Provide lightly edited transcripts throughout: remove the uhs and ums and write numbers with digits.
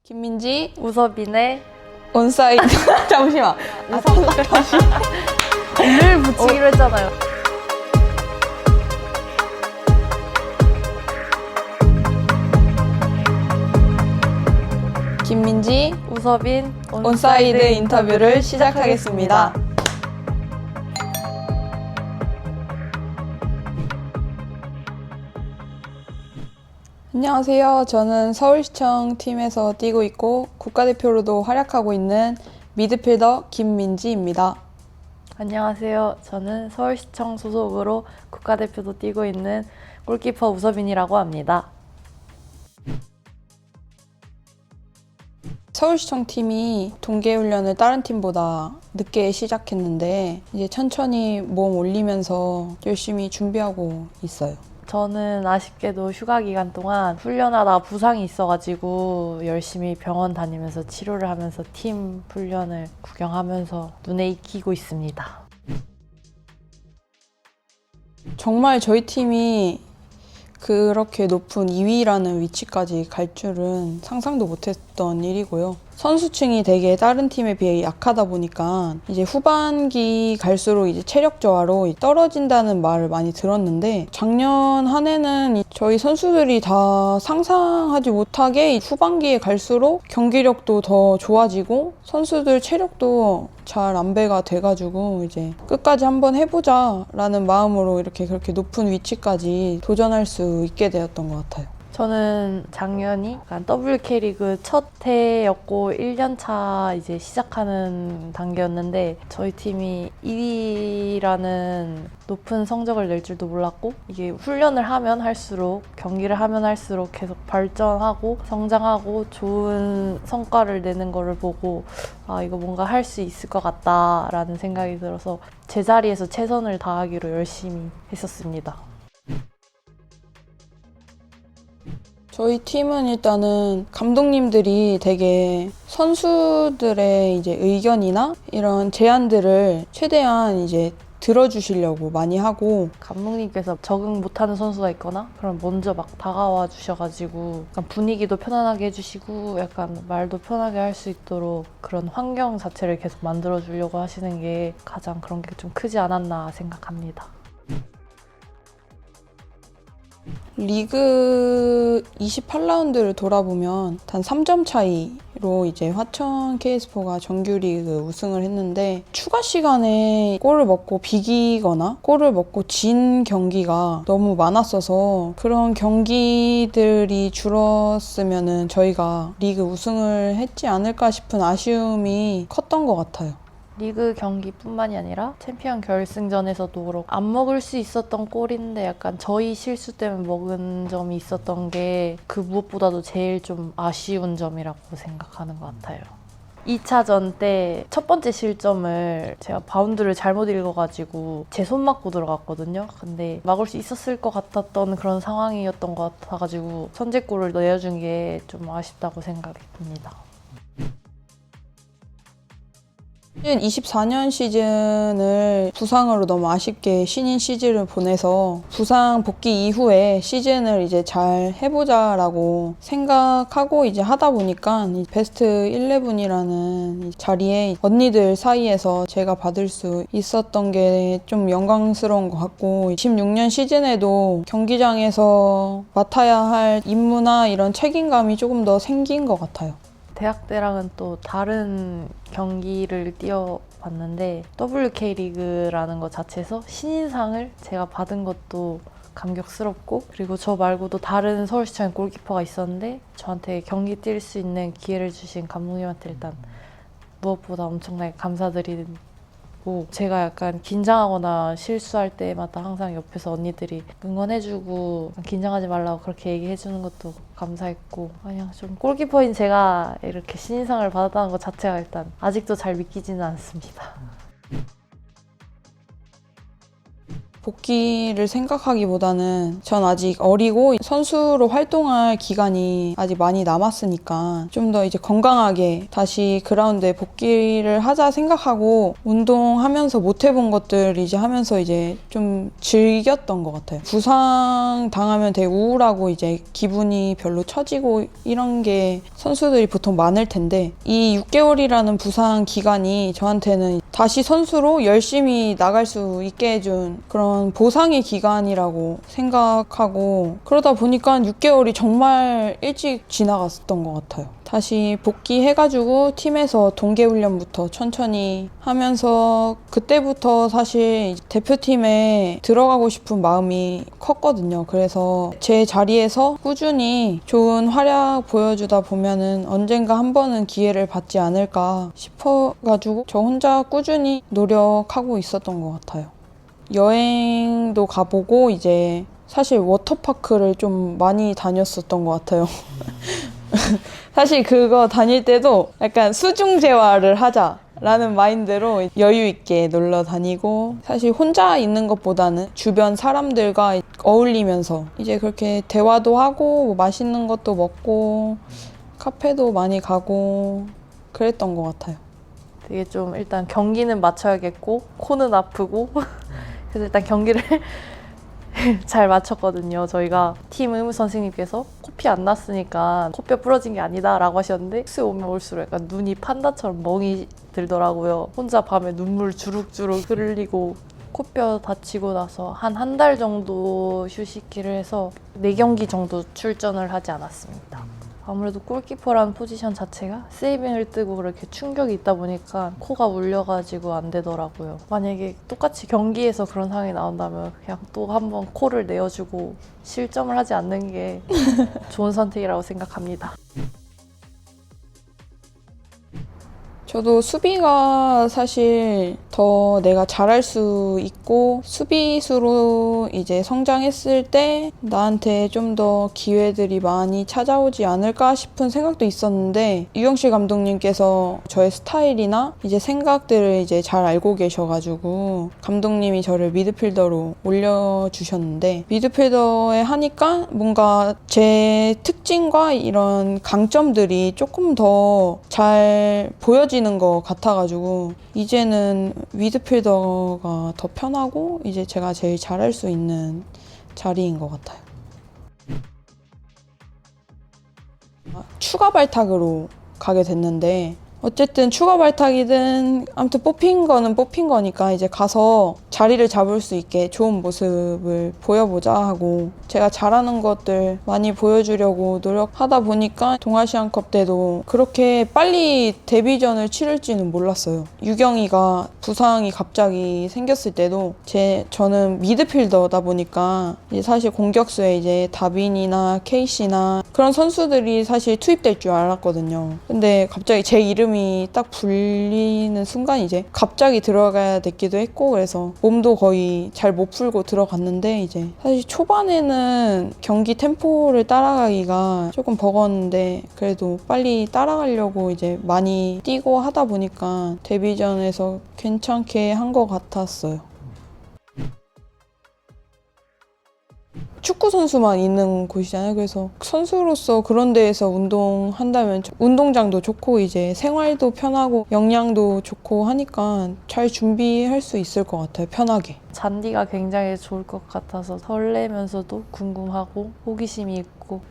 김민지, 우섭이네. 온사이드. 잠시만. 다시. 를 붙이기로 했잖아요. 김민지, 우섭인 온사이드 인터뷰를 시작하겠습니다. 안녕하세요. 저는 서울시청 팀에서 뛰고 있고 국가대표로도 활약하고 있는 미드필더 김민지입니다. 안녕하세요. 저는 서울시청 소속으로 국가대표도 뛰고 있는 골키퍼 우섭인이라고 합니다. 서울시청 팀이 동계훈련을 다른 팀보다 늦게 시작했는데 이제 천천히 몸 올리면서 열심히 준비하고 있어요. 저는 아쉽게도 휴가 기간 동안 훈련하다가 부상이 있어가지고 열심히 병원 다니면서 치료를 하면서 팀 훈련을 구경하면서 눈에 익히고 있습니다. 정말 저희 팀이 그렇게 높은 2위라는 위치까지 갈 줄은 상상도 못했던 일이고요. 선수층이 되게 다른 팀에 비해 약하다 보니까 이제 후반기 갈수록 이제 체력 저하로 떨어진다는 말을 많이 들었는데 작년 한 해는 저희 선수들이 다 상상하지 못하게 후반기에 갈수록 경기력도 더 좋아지고 선수들 체력도 잘 안배가 돼가지고 이제 끝까지 한번 해보자 라는 마음으로 이렇게 그렇게 높은 위치까지 도전할 수 있게 되었던 것 같아요. 저는 작년이 약간 WK리그 첫 해였고 1년차 이제 시작하는 단계였는데 저희 팀이 2위라는 높은 성적을 낼 줄도 몰랐고 이게 훈련을 하면 할수록 경기를 하면 할수록 계속 발전하고 성장하고 좋은 성과를 내는 거를 보고 아 이거 뭔가 할 수 있을 것 같다라는 생각이 들어서 제자리에서 최선을 다하기로 열심히 했었습니다. 저희 팀은 일단은 감독님들이 되게 선수들의 이제 의견이나 이런 제안들을 최대한 이제 들어주시려고 많이 하고 감독님께서 적응 못하는 선수가 있거나 그럼 먼저 막 다가와 주셔가지고 약간 분위기도 편안하게 해주시고 약간 말도 편하게 할 수 있도록 그런 환경 자체를 계속 만들어 주려고 하시는 게 가장 그런 게 좀 크지 않았나 생각합니다. 리그 28라운드를 돌아보면 단 3점 차이로 이제 화천 KS포가 정규리그 우승을 했는데 추가 시간에 골을 먹고 비기거나 골을 먹고 진 경기가 너무 많았어서 그런 경기들이 줄었으면은 저희가 리그 우승을 했지 않을까 싶은 아쉬움이 컸던 것 같아요. 리그 경기뿐만이 아니라 챔피언 결승전에서도 그렇고 안 먹을 수 있었던 골인데 약간 저희 실수 때문에 먹은 점이 있었던 게 그 무엇보다도 제일 좀 아쉬운 점이라고 생각하는 것 같아요. 2차전 때 첫 번째 실점을 제가 바운드를 잘못 읽어가지고 제 손 맞고 들어갔거든요. 근데 막을 수 있었을 것 같았던 그런 상황이었던 것 같아가지고 선제골을 내어준 게 좀 아쉽다고 생각합니다. 24년 시즌을 부상으로 너무 아쉽게 신인 시즌을 보내서 부상 복귀 이후에 시즌을 이제 잘 해보자라고 생각하고 이제 하다 보니까 이 베스트 11이라는 자리에 언니들 사이에서 제가 받을 수 있었던 게 좀 영광스러운 것 같고 26년 시즌에도 경기장에서 맡아야 할 임무나 이런 책임감이 조금 더 생긴 것 같아요. 대학 때랑은 또 다른 경기를 뛰어봤는데 WK리그라는 것 자체에서 신인상을 제가 받은 것도 감격스럽고 그리고 저 말고도 다른 서울시청의 골키퍼가 있었는데 저한테 경기 뛸 수 있는 기회를 주신 감독님한테 일단 무엇보다 엄청나게 감사드리고 제가 약간 긴장하거나 실수할 때마다 항상 옆에서 언니들이 응원해주고 긴장하지 말라고 그렇게 얘기해주는 것도 감사했고 그냥 좀 골키퍼인 제가 이렇게 신인상을 받았다는 것 자체가 일단 아직도 잘 믿기지는 않습니다. 복귀를 생각하기보다는 전 아직 어리고 선수로 활동할 기간이 아직 많이 남았으니까 좀 더 이제 건강하게 다시 그라운드에 복귀를 하자 생각하고 운동하면서 못 해본 것들 이제 하면서 이제 좀 즐겼던 것 같아요. 부상 당하면 되게 우울하고 이제 기분이 별로 처지고 이런 게 선수들이 보통 많을 텐데 이 6개월이라는 부상 기간이 저한테는 다시 선수로 열심히 나갈 수 있게 해준 그런 보상의 기간이라고 생각하고 그러다 보니까 6개월이 정말 일찍 지나갔던 것 같아요. 다시 복귀해가지고 팀에서 동계훈련부터 천천히 하면서 그때부터 사실 대표팀에 들어가고 싶은 마음이 컸거든요. 그래서 제 자리에서 꾸준히 좋은 활약 보여주다 보면은 언젠가 한 번은 기회를 받지 않을까 싶어가지고 저 혼자 꾸준히 노력하고 있었던 것 같아요. 여행도 가보고 이제 사실 워터파크를 좀 많이 다녔었던 것 같아요. 사실 그거 다닐 때도 약간 수중재활을 하자라는 마인드로 여유 있게 놀러 다니고 사실 혼자 있는 것보다는 주변 사람들과 어울리면서 이제 그렇게 대화도 하고 뭐 맛있는 것도 먹고 카페도 많이 가고 그랬던 것 같아요. 되게 좀 일단 경기는 맞춰야겠고 코는 아프고 그래서 일단 경기를 잘 맞췄거든요. 저희가 팀 의무 선생님께서 코피 안 났으니까 코뼈 부러진 게 아니다 라고 하셨는데 숙소에 오면 올수록 약간 눈이 판다처럼 멍이 들더라고요. 혼자 밤에 눈물 주룩주룩 흘리고 코뼈 다치고 나서 한 달 정도 휴식기를 해서 4경기 정도 출전을 하지 않았습니다. 아무래도 골키퍼라는 포지션 자체가 세이빙을 뜨고 그렇게 충격이 있다 보니까 코가 울려가지고 안 되더라고요. 만약에 똑같이 경기에서 그런 상황이 나온다면 그냥 또 한번 코를 내어주고 실점을 하지 않는 게 좋은 선택이라고 생각합니다. 저도 수비가 사실 더 내가 잘할 수 있고 수비수로 이제 성장했을 때 나한테 좀 더 기회들이 많이 찾아오지 않을까 싶은 생각도 있었는데 유영실 감독님께서 저의 스타일이나 이제 생각들을 이제 잘 알고 계셔가지고 감독님이 저를 미드필더로 올려주셨는데 미드필더에 하니까 뭔가 제 특징과 이런 강점들이 조금 더 잘 보여지는 것 같아가지고 이제는 미드필더가 더 편하고 이제 제가 제일 잘할 수 있는 자리인 것 같아요. 추가 발탁으로 가게 됐는데 어쨌든 추가 발탁이든 아무튼 뽑힌 거는 뽑힌 거니까 이제 가서 자리를 잡을 수 있게 좋은 모습을 보여보자 하고 제가 잘하는 것들 많이 보여주려고 노력하다 보니까 동아시안컵 때도 그렇게 빨리 데뷔전을 치를지는 몰랐어요. 유경이가 부상이 갑자기 생겼을 때도 저는 미드필더다 보니까 이제 사실 공격수에 이제 다빈이나 케이시나 그런 선수들이 사실 투입될 줄 알았거든요. 근데 갑자기 제 이름이 딱 불리는 순간 이제 갑자기 들어가야 됐기도 했고 그래서 몸도 거의 잘 못 풀고 들어갔는데 이제 사실 초반에는 경기 템포를 따라가기가 조금 버거웠는데 그래도 빨리 따라가려고 이제 많이 뛰고 하다 보니까 데뷔전에서 괜찮게 한 것 같았어요. 축구 선수만 있는 곳이잖아요. 그래서 선수로서 그런 데에서 운동한다면 운동장도 좋고 이제 생활도 편하고 영양도 좋고 하니까 잘 준비할 수 있을 것 같아요. 편하게. 잔디가 굉장히 좋을 것 같아서 설레면서도 궁금하고 호기심이 있고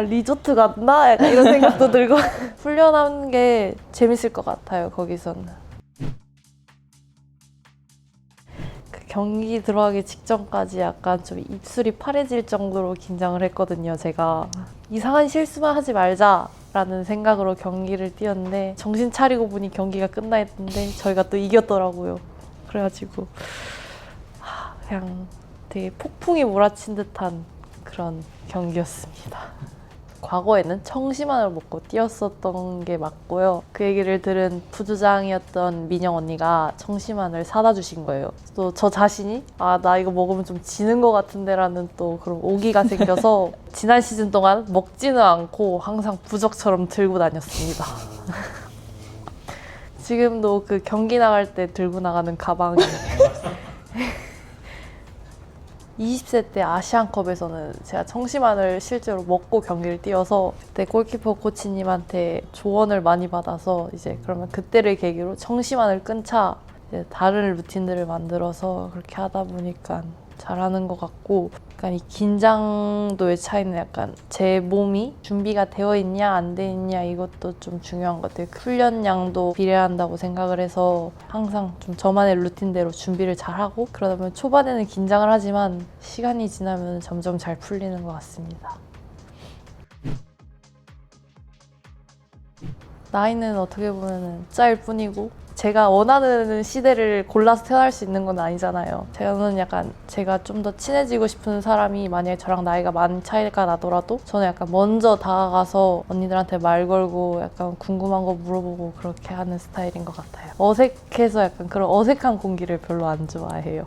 리조트 같나? 약간 이런 생각도 들고 훈련하는 게 재밌을 것 같아요. 거기서는. 경기 들어가기 직전까지 약간 좀 입술이 파래질 정도로 긴장을 했거든요. 제가 이상한 실수만 하지 말자라는 생각으로 경기를 뛰었는데 정신 차리고 보니 경기가 끝나 있던데 저희가 또 이겼더라고요. 그래가지고 그냥 되게 폭풍이 몰아친 듯한 그런 경기였습니다. 과거에는 청심환을 먹고 뛰었었던 게 맞고요. 그 얘기를 들은 부주장이었던 민영 언니가 청심환을 사다 주신 거예요. 또 저 자신이 나 이거 먹으면 좀 지는 것 같은데 라는 또 그런 오기가 생겨서 지난 시즌 동안 먹지는 않고 항상 부적처럼 들고 다녔습니다. 지금도 그 경기 나갈 때 들고 나가는 가방이 20세 때 아시안컵에서는 제가 청심환을 실제로 먹고 경기를 뛰어서 그때 골키퍼 코치님한테 조언을 많이 받아서 이제 그러면 그때를 계기로 청심환을 끈 차 이제 다른 루틴들을 만들어서 그렇게 하다 보니까 잘하는 것 같고, 약간 이 긴장도의 차이는 약간 제 몸이 준비가 되어 있냐 안 돼 있냐 이것도 좀 중요한 것 같아요. 훈련량도 비례한다고 생각을 해서 항상 좀 저만의 루틴대로 준비를 잘하고, 그러다 보면 초반에는 긴장을 하지만 시간이 지나면 점점 잘 풀리는 것 같습니다. 나이는 어떻게 보면 짤 뿐이고 제가 원하는 시대를 골라서 태어날 수 있는 건 아니잖아요. 저는 약간 제가 좀 더 친해지고 싶은 사람이 만약에 저랑 나이가 많은 차이가 나더라도 저는 약간 먼저 다가가서 언니들한테 말 걸고 약간 궁금한 거 물어보고 그렇게 하는 스타일인 것 같아요. 어색해서 약간 그런 어색한 공기를 별로 안 좋아해요.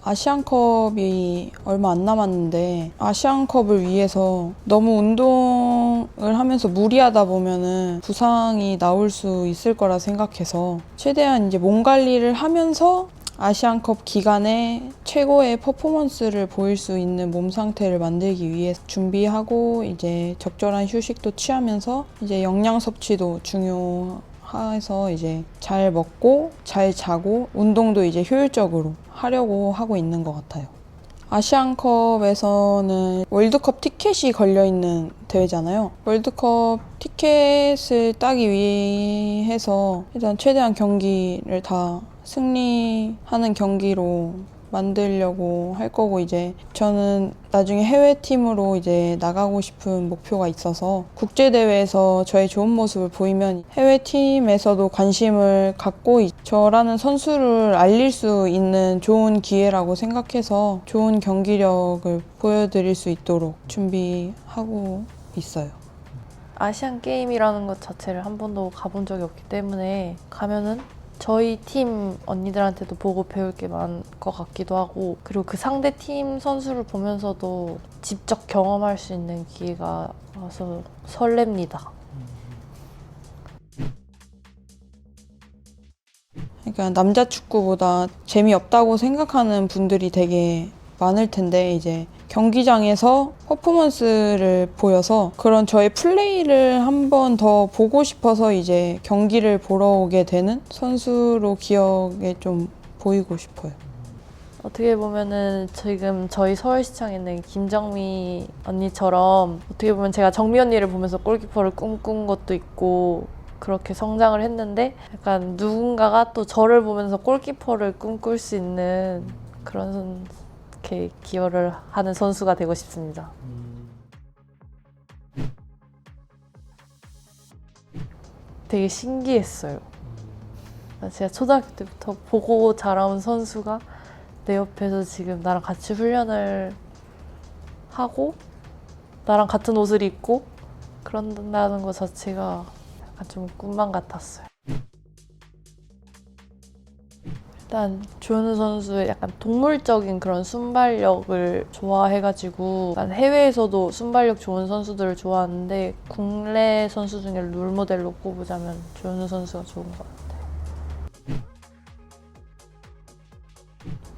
아시안컵이 얼마 안 남았는데 아시안컵을 위해서 너무 운동을 하면서 무리하다 보면은 부상이 나올 수 있을 거라 생각해서 최대한 이제 몸 관리를 하면서 아시안컵 기간에 최고의 퍼포먼스를 보일 수 있는 몸 상태를 만들기 위해 준비하고 이제 적절한 휴식도 취하면서 이제 영양 섭취도 중요해서 이제 잘 먹고 잘 자고 운동도 이제 효율적으로 하려고 하고 있는 것 같아요. 아시안컵에서는 월드컵 티켓이 걸려있는 대회잖아요. 월드컵 티켓을 따기 위해서 일단 최대한 경기를 다 승리하는 경기로 만들려고 할 거고, 이제 저는 나중에 해외팀으로 이제 나가고 싶은 목표가 있어서 국제대회에서 저의 좋은 모습을 보이면 해외팀에서도 관심을 갖고 저라는 선수를 알릴 수 있는 좋은 기회라고 생각해서 좋은 경기력을 보여드릴 수 있도록 준비하고 있어요. 아시안 게임이라는 것 자체를 한 번도 가본 적이 없기 때문에 가면은 저희 팀 언니들한테도 보고 배울 게 많을 것 같기도 하고, 그리고 그 상대 팀 선수를 보면서도 직접 경험할 수 있는 기회가 와서 설렙니다. 그러니까 남자 축구보다 재미없다고 생각하는 분들이 되게 많을 텐데, 이제 경기장에서 퍼포먼스를 보여서 그런 저의 플레이를 한 번 더 보고 싶어서 이제 경기를 보러 오게 되는 선수로 기억에 좀 보이고 싶어요. 어떻게 보면은 지금 저희 서울시청에 있는 김정미 언니처럼 어떻게 보면 제가 정미 언니를 보면서 골키퍼를 꿈꾼 것도 있고 그렇게 성장을 했는데, 약간 누군가가 또 저를 보면서 골키퍼를 꿈꿀 수 있는 그런 이렇게 기여를 하는 선수가 되고 싶습니다. 되게 신기했어요. 제가 초등학교 때부터 보고 자라온 선수가 내 옆에서 지금 나랑 같이 훈련을 하고 나랑 같은 옷을 입고 그런다는 것 자체가 약간 좀 꿈만 같았어요. 일단 조현우 선수의 약간 동물적인 그런 순발력을 좋아해가지고 약간 해외에서도 순발력 좋은 선수들을 좋아하는데 국내 선수 중에 롤모델로 꼽으자면 조현우 선수가 좋은 것 같아요.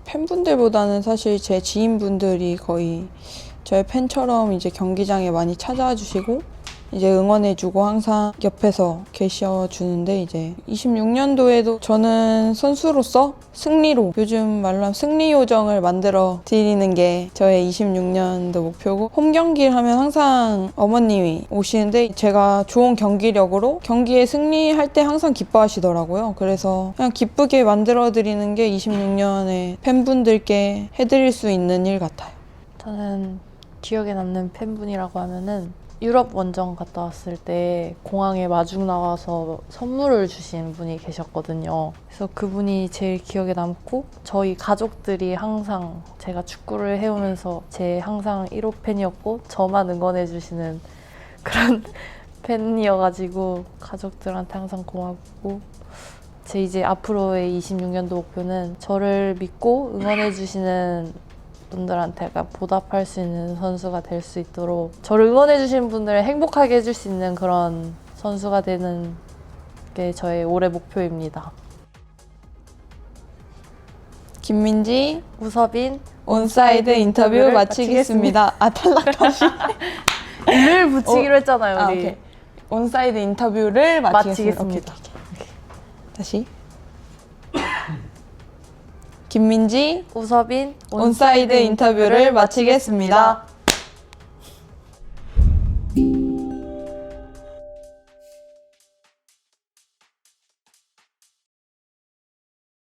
팬분들보다는 사실 제 지인분들이 거의 저의 팬처럼 이제 경기장에 많이 찾아와 주시고 이제 응원해주고 항상 옆에서 계셔주는데, 이제 26년도에도 저는 선수로서 승리로, 요즘 말로 하면 승리 요정을 만들어 드리는 게 저의 26년도 목표고, 홈 경기를 하면 항상 어머님이 오시는데 제가 좋은 경기력으로 경기에 승리할 때 항상 기뻐하시더라고요. 그래서 그냥 기쁘게 만들어 드리는 게 26년에 팬분들께 해드릴 수 있는 일 같아요. 저는 기억에 남는 팬분이라고 하면은 유럽 원정 갔다 왔을 때 공항에 마중 나와서 선물을 주신 분이 계셨거든요. 그래서 그분이 제일 기억에 남고, 저희 가족들이 항상 제가 축구를 해오면서 제 항상 1호 팬이었고 저만 응원해 주시는 그런 팬이어가지고 가족들한테 항상 고맙고, 제 이제 앞으로의 26년도 목표는 저를 믿고 응원해 주시는 분들한테 약간 보답할 수 있는 선수가 될 수 있도록, 저를 응원해주신 분들을 행복하게 해줄 수 있는 그런 선수가 되는 게 저의 올해 목표입니다. 김민지 우섭인 온사이드 인터뷰 마치겠습니다. 아 탈락 다시. 를 붙이기로 했잖아요, 우리. 아, 오케이. 온사이드 인터뷰를 마치겠습니다. 마치겠습니다. 오케이. 다시. 김민지 우섭인 온사이드 인터뷰를 마치겠습니다.